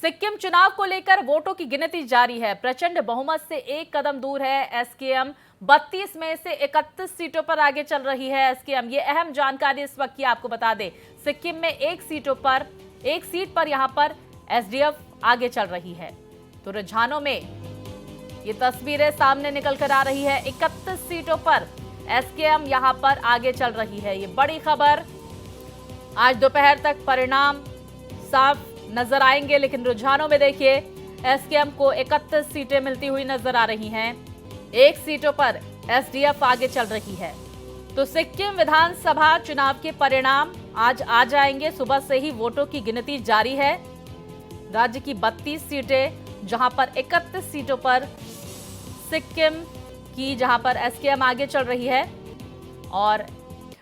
सिक्किम चुनाव को लेकर वोटों की गिनती जारी है। प्रचंड बहुमत से एक कदम दूर है एसकेएम। 32 में से 31 सीटों पर आगे चल रही है एसकेएम। ये अहम जानकारी इस वक्त की आपको बता दें। सिक्किम में एक सीट पर यहां पर एसडीएफ आगे चल रही है। तो रुझानों में ये तस्वीरें सामने निकल कर आ रही है। 31 सीटों पर एसकेएम यहां पर आगे चल रही है। ये बड़ी खबर। आज दोपहर तक परिणाम साफ नजर आएंगे, लेकिन रुझानों में देखिए एसकेएम को 31 सीटें मिलती हुई नजर आ रही हैं। एक सीटों पर एसडीएफ आगे चल रही है। तो सिक्किम विधानसभा चुनाव के परिणाम आज आ जाएंगे। सुबह से ही वोटों की गिनती जारी है। राज्य की 32 सीटें, जहां पर 31 सीटों पर सिक्किम की, जहां पर एसकेएम आगे चल रही है। और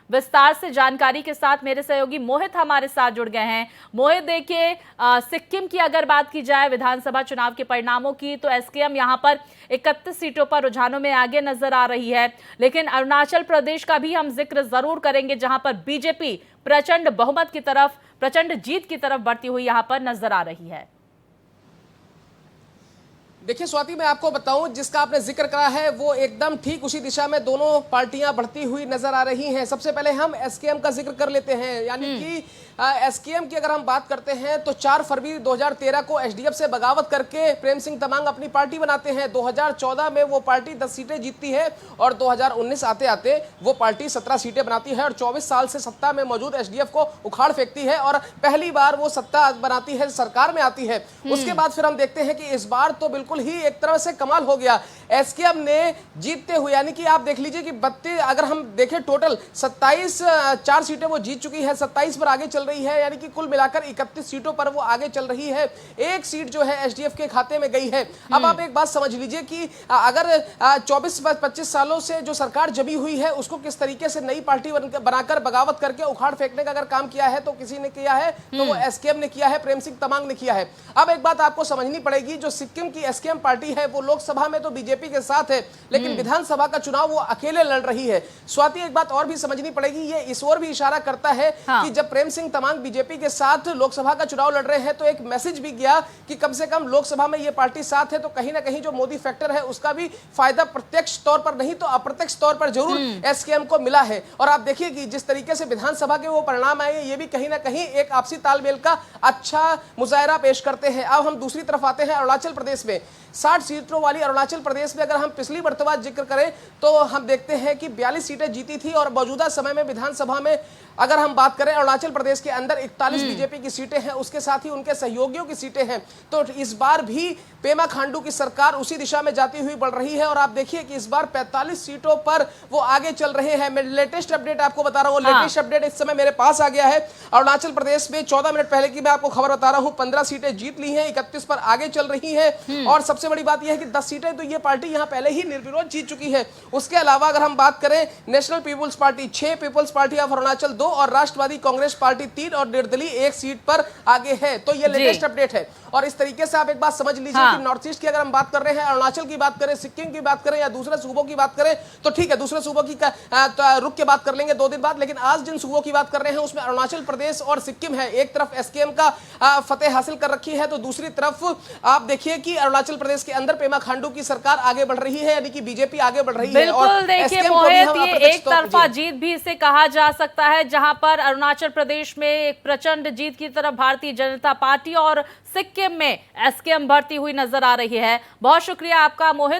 विस्तार से जानकारी के साथ मेरे सहयोगी मोहित हमारे साथ जुड़ गए हैं। मोहित, देखिए सिक्किम की अगर बात की जाए विधानसभा चुनाव के परिणामों की, तो एसकेएम यहां पर 31 सीटों पर रुझानों में आगे नजर आ रही है। लेकिन अरुणाचल प्रदेश का भी हम जिक्र जरूर करेंगे, जहां पर बीजेपी प्रचंड बहुमत की तरफ, प्रचंड जीत की तरफ बढ़ती हुई यहां पर नजर आ रही है। देखिए स्वाति, मैं आपको बताऊं, जिसका आपने जिक्र करा है वो एकदम ठीक उसी दिशा में दोनों पार्टियां बढ़ती हुई नजर आ रही हैं। सबसे पहले हम एसकेएम का जिक्र कर लेते हैं, यानी कि एसकेएम की अगर हम बात करते हैं तो 4 फरवरी 2013 को एसडीएफ से बगावत करके प्रेम सिंह तमांग अपनी पार्टी बनाते हैं। 2014 में वो पार्टी 10 सीटें जीतती है और 2019 आते आते वो पार्टी 17 सीटें बनाती है और 24 साल से सत्ता में मौजूद एसडीएफ को उखाड़ फेंकती है और पहली बार वो सत्ता बनाती है, सरकार में आती है। उसके बाद फिर हम देखते हैं कि इस बार तो बिल्कुल ही एक तरह से कमाल हो गया। एसकेएम ने जीतते हुए, यानी कि आप देख लीजिए कि 32, अगर हम देखें टोटल 27, 4 सीटें वो जीत चुकी है, 27 पर आगे चल रही है, यानी कि कुल मिलाकर 31 सीटों पर वो आगे चल रही है। एक सीट जो है एसडीएफ के खाते में गई है। अब आप एक बात समझ लीजिए कि अगर 24-25 सालों से जो सरकार जमी हुई है उसको किस तरीके से नई पार्टी बनाकर बगावत करके उखाड़ फेंकने का अगर काम किया है तो किसी ने किया है, तो वो एसकेएम ने किया है, प्रेम सिंह तमांग ने किया है। अब एक बात आपको समझनी पड़ेगी, जो सिक्किम की एसकेएम पार्टी है वो लोकसभा में तो बीजेपी के साथ है, लेकिन विधानसभा का चुनाव वो अकेले लड़ रही है। स्वाति, एक बात और भी समझनी पड़ेगी, ये इस ओर भी इशारा करता है कि जब प्रेम सिंह तमांग बीजेपी के साथ लोकसभा का चुनाव लड़ रहे हैं तो एक मैसेज भी गया कि कम से कम लोकसभा में ये पार्टी साथ है, तो कहीं ना कहीं जो मोदी फैक्टर है उसका भी फायदा प्रत्यक्ष तौर पर नहीं तो अप्रत्यक्ष तौर पर जरूर एसकेएम को मिला है। और आप देखिए कि जिस तरीके से विधानसभा के वो परिणाम आए, ये भी कहीं ना कहीं एक आपसी तालमेल का अच्छा मुजाहरा पेश करते हैं। अब हम दूसरी तरफ आते हैं अरुणाचल प्रदेश में। 60 सीटों वाली अरुणाचल प्रदेश में अगर हम पिछली मर्तबा जिक्र करें तो हम देखते हैं कि 42 सीटें जीती थी और मौजूदा समय में विधानसभा में अगर हम बात करें अरुणाचल प्रदेश के अंदर 41 बीजेपी की सीटें हैं, उसके साथ ही उनके सहयोगियों की सीटें हैं। तो इस बार भी पेमा खांडू की सरकार उसी दिशा में जाती हुई बढ़ रही है और आप देखिए कि इस बार 45 सीटों पर वो आगे चल रहे हैं। मैं लेटेस्ट अपडेट आपको बता रहा हूं, लेटेस्ट अपडेट इस समय मेरे पास आ गया है। अरुणाचल प्रदेश में 14 मिनट पहले की मैं आपको खबर बता रहा हूं, 15 सीटें जीत ली हैं, 31 पर आगे चल रही है। और सबसे बड़ी बात यह है कि 10 सीटें तो ये पार्टी यहां पहले ही निर्विरोध जीत चुकी है। उसके अलावा अगर हम बात करें, national people's party 6, people's party of Arunachal 2 और राष्ट्रवादी कांग्रेस पार्टी 3 और निर्दलीय 1 सीट पर आगे है। तो ये लेटेस्ट अपडेट है। और इस तरीके से आप एक बात समझ लीजिए कि नॉर्थ ईस्ट की अगर हम बात कर रहे हैं, अरुणाचल की बात करें, सिक्किम की बात करें या दूसरे सूबों की बात करें, तो ठीक है, दूसरे सूबों की रुक के बात कर लेंगे 2 दिन बाद। लेकिन आज जिन सूबों की बात कर रहे हैं उसमें अरुणाचल प्रदेश और सिक्किम है। एक तरफ एसकेएम का फतेह हासिल कर रखी है, तो दूसरी तरफ आप देखिए कि अरुणाचल प्रदेश के अंदर पेमा खांडू की सरकार आगे बढ़ रही है, यानी कि बीजेपी आगे बढ़ रही है। बिल्कुल, देखिए मोहित, ये एक तरफा जीत भी इसे कहा जा सकता है, जहां पर अरुणाचल प्रदेश में एक प्रचंड जीत की तरफ भारतीय जनता पार्टी और सिक्किम में एसकेएम बढ़ती हुई नजर आ रही है। बहुत शुक्रिया आपका मोहित।